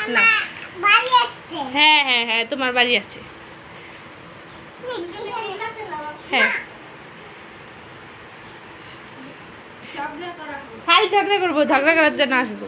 না হ্যাঁ হ্যাঁ হ্যাঁ তোমার বাড়ি আছে হ্যাঁ খাই ঝগড়া করবো ঝগড়া করার জন্য আসবো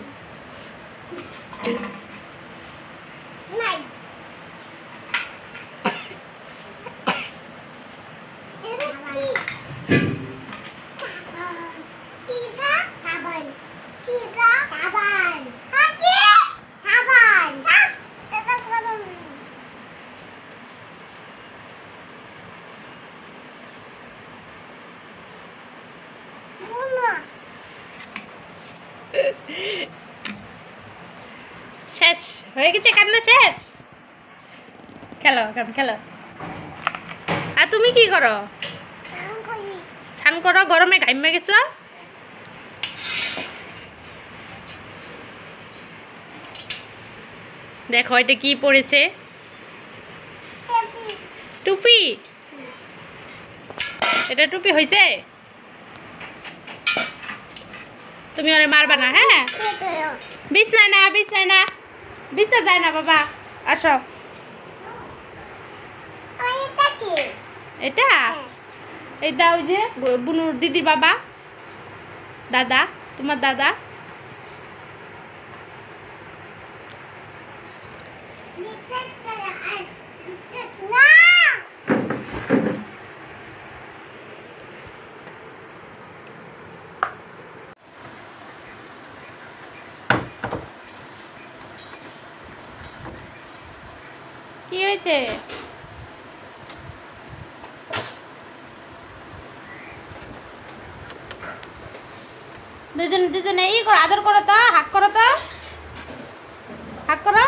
শেষ হয়ে গেছে কান্না শেষ খেলো খেলো আর তুমি কি করো স্নান করো গরমে ঘাইমে গেছ দেখো এটা কি পড়েছে টুপি এটা টুপি হয়েছে তুমি ওরে মারবা না হ্যাঁ বিছনায় না বিছনা যায় না বাবা আসো এটা এটা ওই যে বুনুর দিদির বাবা দাদা তোমার দাদা কি হয়েছে দুজনে ই করো আদর করো তো হাক করো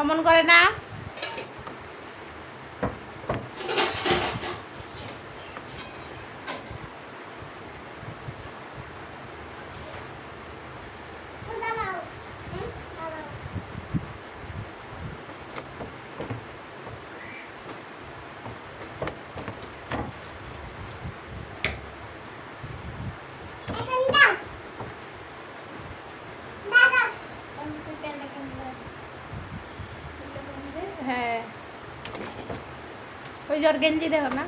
অমন করে না হ্যাঁ ওই জোর গেঞ্জি দেখো না